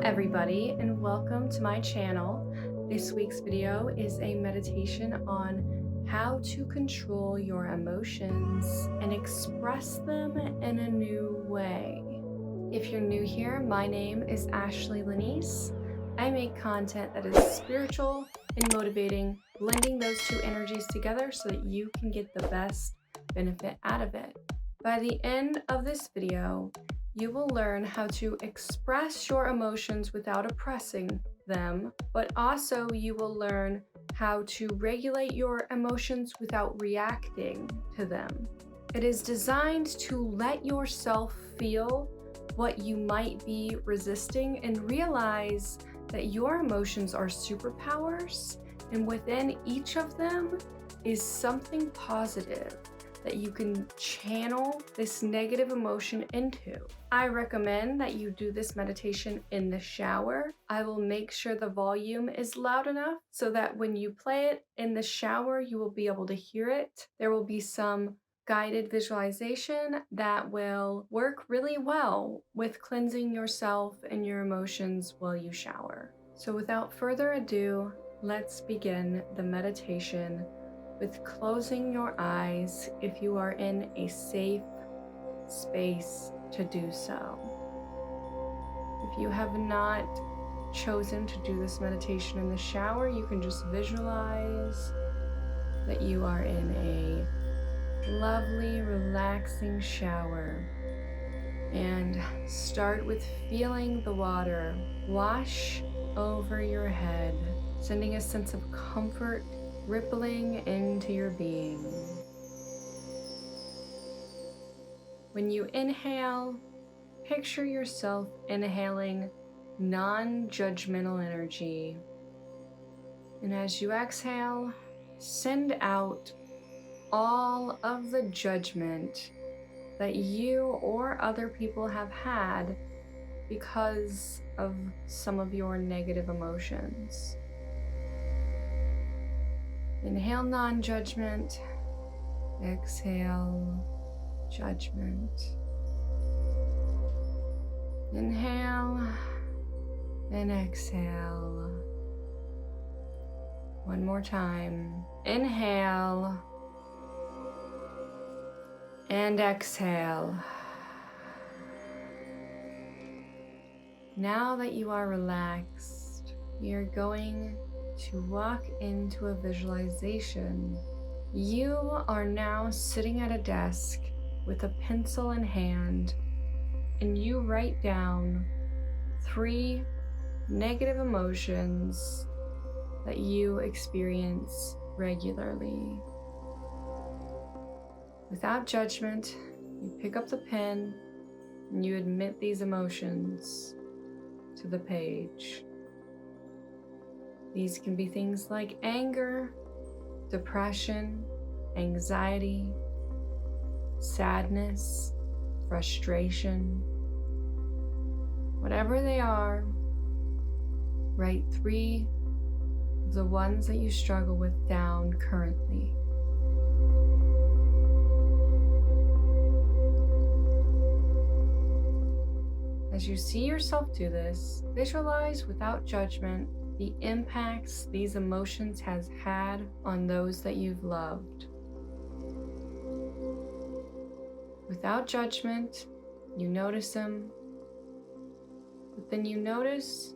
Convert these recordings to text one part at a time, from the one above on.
everybody, and welcome to my channel. This week's video is a meditation on how to control your emotions and express them in a new way. If you're new here, my name is Ashley Lanese. I make content that is spiritual and motivating, blending those two energies together so that you can get the best benefit out of it. By the end of this video, you will learn how to express your emotions without oppressing them, but also you will learn how to regulate your emotions without reacting to them. It is designed to let yourself feel what you might be resisting and realize that your emotions are superpowers, and within each of them is something positive that you can channel this negative emotion into. I recommend that you do this meditation in the shower. I will make sure the volume is loud enough so that when you play it in the shower, you will be able to hear it. There will be some guided visualization that will work really well with cleansing yourself and your emotions while you shower. So without further ado, let's begin the meditation with closing your eyes if you are in a safe space to do so. If you have not chosen to do this meditation in the shower, you can just visualize that you are in a lovely, relaxing shower and start with feeling the water wash over your head, sending a sense of comfort rippling into your being. When you inhale, picture yourself inhaling non-judgmental energy. And as you exhale, send out all of the judgment that you or other people have had because of some of your negative emotions. Inhale non-judgment, exhale judgment. Inhale and exhale. One more time. Inhale and exhale. Now that you are relaxed, you're going to walk into a visualization. You are now sitting at a desk with a pencil in hand, and you write down 3 negative emotions that you experience regularly. Without judgment, you pick up the pen and you admit these emotions to the page. These can be things like anger, depression, anxiety, sadness, frustration. Whatever they are, write 3 of the ones that you struggle with down currently. As you see yourself do this, visualize without judgment the impacts these emotions has had on those that you've loved. Without judgment, you notice them, but then you notice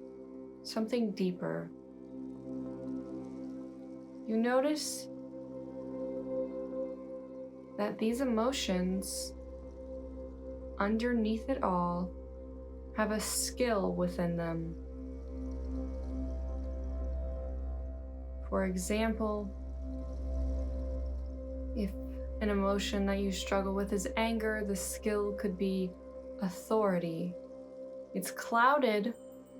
something deeper. You notice that these emotions, underneath it all, have a skill within them. For example, if an emotion that you struggle with is anger, the skill could be authority. It's clouded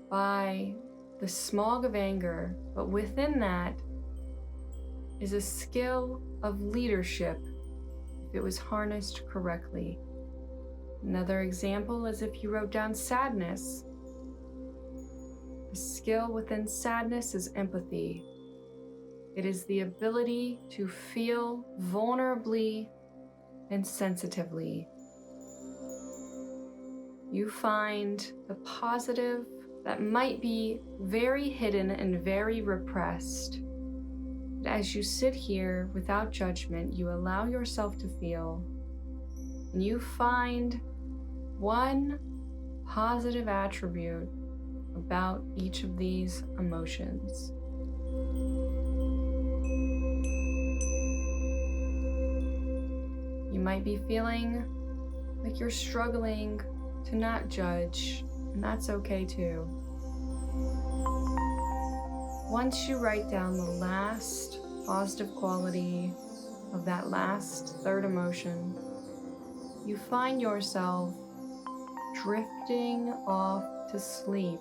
by the smog of anger, but within that is a skill of leadership if it was harnessed correctly. Another example is if you wrote down sadness. The skill within sadness is empathy. It is the ability to feel vulnerably and sensitively. You find the positive that might be very hidden and very repressed. But as you sit here without judgment, you allow yourself to feel, and you find one positive attribute about each of these emotions. You might be feeling like you're struggling to not judge, and that's okay too. Once you write down the last positive quality of that last third emotion, you find yourself drifting off to sleep.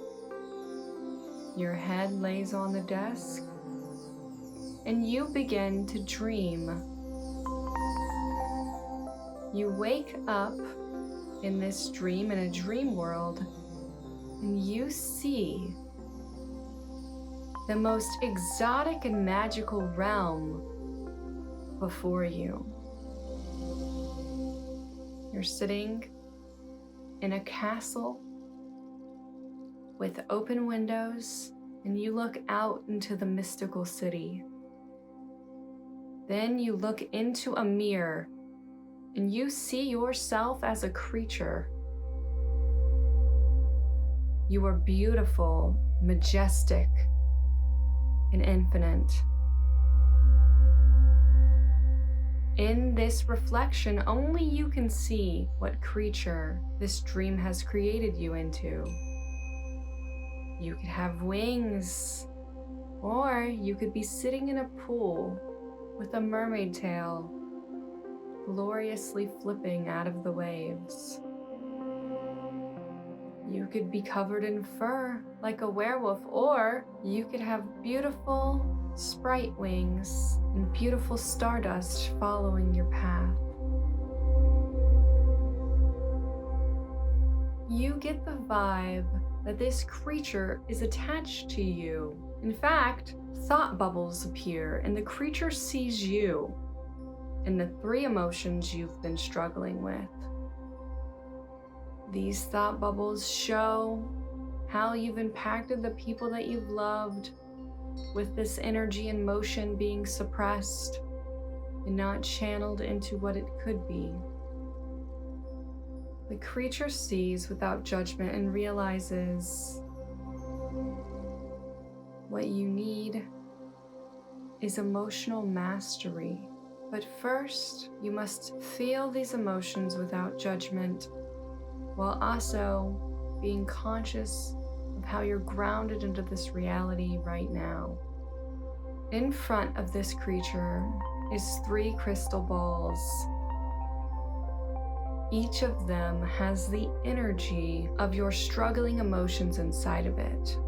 Your head lays on the desk, and you begin to dream. You wake up in this dream, in a dream world, and you see the most exotic and magical realm before you. You're sitting in a castle with open windows, and you look out into the mystical city. Then you look into a mirror, and you see yourself as a creature. You are beautiful, majestic, and infinite. In this reflection, only you can see what creature this dream has created you into. You could have wings, or you could be sitting in a pool with a mermaid tail, gloriously flipping out of the waves. You could be covered in fur like a werewolf, or you could have beautiful sprite wings and beautiful stardust following your path. You get the vibe that this creature is attached to you. In fact, thought bubbles appear and the creature sees you and the three emotions you've been struggling with. These thought bubbles show how you've impacted the people that you've loved with this energy and motion being suppressed and not channeled into what it could be. The creature sees without judgment and realizes what you need is emotional mastery. But first, you must feel these emotions without judgment, while also being conscious of how you're grounded into this reality right now. In front of this creature is 3 crystal balls. Each of them has the energy of your struggling emotions inside of it.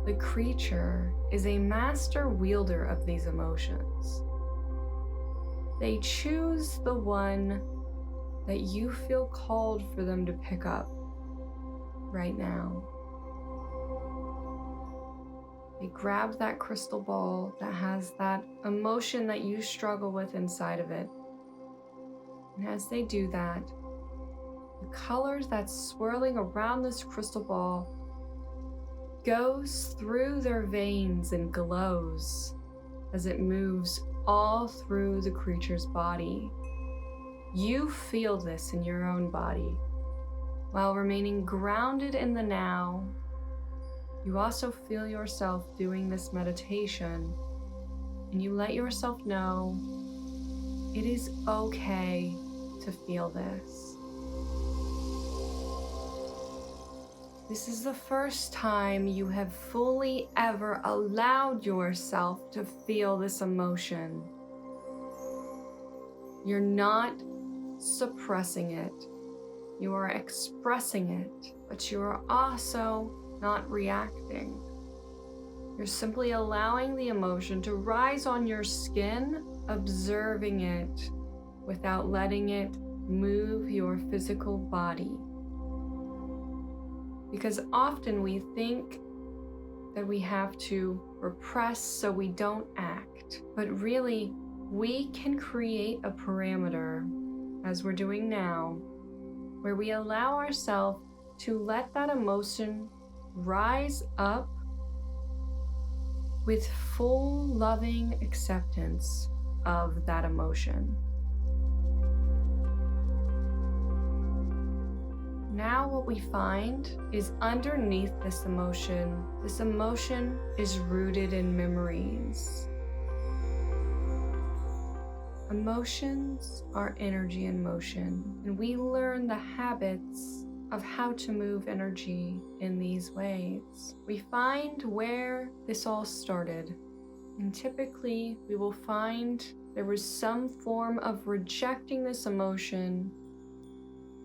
The creature is a master wielder of these emotions. They choose the one that you feel called for them to pick up right now. They grab that crystal ball that has that emotion that you struggle with inside of it. And as they do that, the colors that's swirling around this crystal ball goes through their veins and glows as it moves all through the creature's body. You feel this in your own body. While remaining grounded in the now, you also feel yourself doing this meditation, and you let yourself know it is okay to feel this. This is the first time you have fully ever allowed yourself to feel this emotion. You're not suppressing it. You are expressing it, but you are also not reacting. You're simply allowing the emotion to rise on your skin, observing it without letting it move your physical body. Because often we think that we have to repress so we don't act, but really we can create a parameter, as we're doing now, where we allow ourselves to let that emotion rise up with full loving acceptance of that emotion. Now what we find is underneath this emotion is rooted in memories. Emotions are energy in motion, and we learn the habits of how to move energy in these ways. We find where this all started, and typically we will find there was some form of rejecting this emotion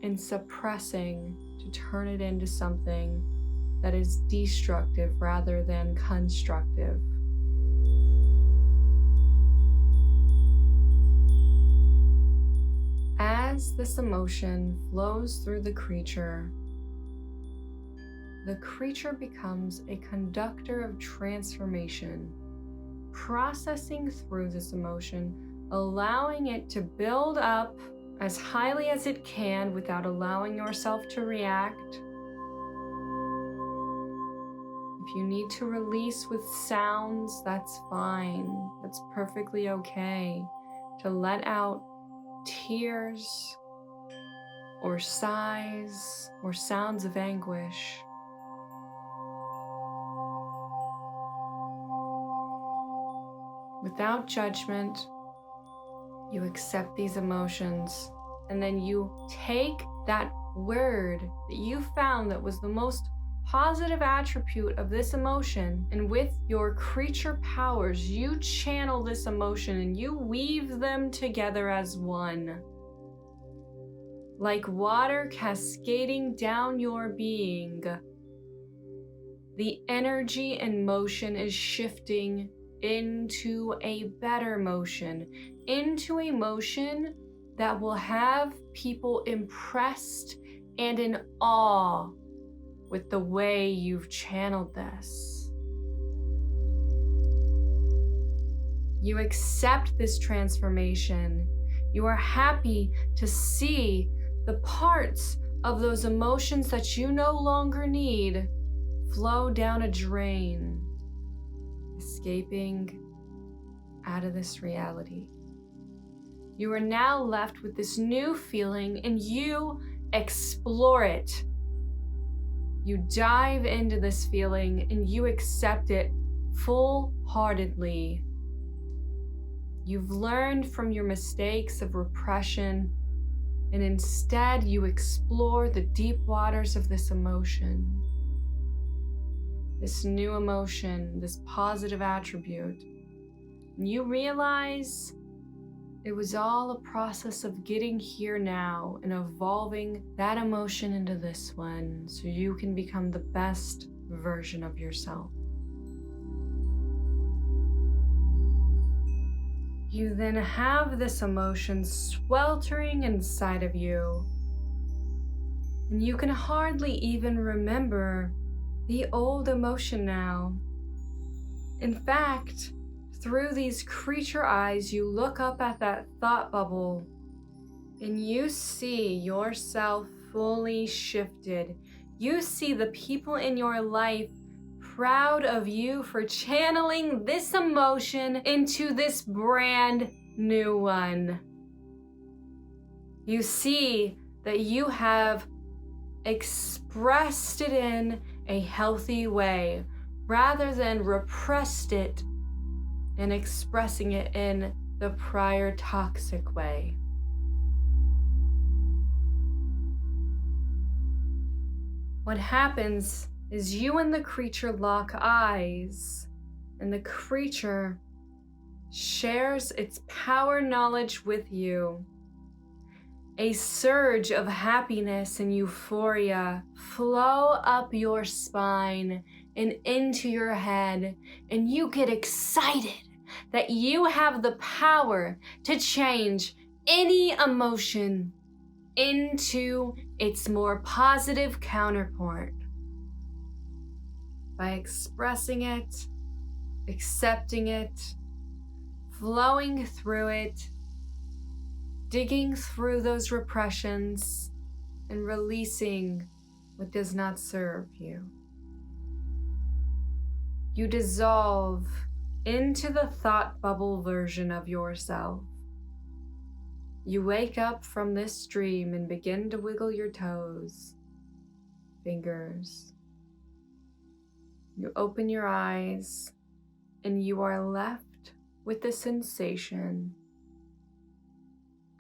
and suppressing to turn it into something that is destructive rather than constructive. As this emotion flows through the creature becomes a conductor of transformation, processing through this emotion, allowing it to build up as highly as it can without allowing yourself to react. If you need to release with sounds, that's fine. That's perfectly okay. To let out tears or sighs or sounds of anguish. Without judgment, you accept these emotions, and then you take that word that you found that was the most positive attribute of this emotion, and with your creature powers, you channel this emotion and you weave them together as one. Like water cascading down your being, the energy and motion is shifting into a better motion, into a motion that will have people impressed and in awe with the way you've channeled this. You accept this transformation. You are happy to see the parts of those emotions that you no longer need flow down a drain, escaping out of this reality. You are now left with this new feeling, and you explore it. You dive into this feeling and you accept it full-heartedly. You've learned from your mistakes of repression, and instead you explore the deep waters of this emotion. This new emotion, this positive attribute. And you realize it was all a process of getting here now and evolving that emotion into this one so you can become the best version of yourself. You then have this emotion sweltering inside of you, and you can hardly even remember the old emotion now. In fact, through these creature eyes, you look up at that thought bubble and you see yourself fully shifted. You see the people in your life proud of you for channeling this emotion into this brand new one. You see that you have expressed it in a healthy way rather than repressed it and expressing it in the prior toxic way. What happens is you and the creature lock eyes, and the creature shares its power knowledge with you. A surge of happiness and euphoria flow up your spine and into your head, and you get excited that you have the power to change any emotion into its more positive counterpart by expressing it, accepting it, flowing through it, digging through those repressions, and releasing what does not serve you. You dissolve into the thought bubble version of yourself. You wake up from this dream and begin to wiggle your toes, fingers. You open your eyes and you are left with the sensation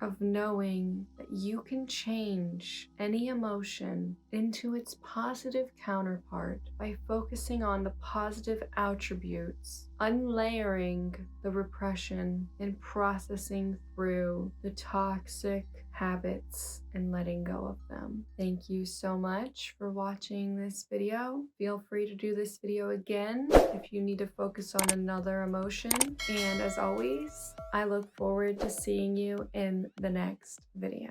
of knowing that you can change any emotion into its positive counterpart by focusing on the positive attributes, unlayering the repression, and processing through the toxic habits and letting go of them. Thank you so much for watching this video. Feel free to do this video again if you need to focus on another emotion. And as always, I look forward to seeing you in the next video.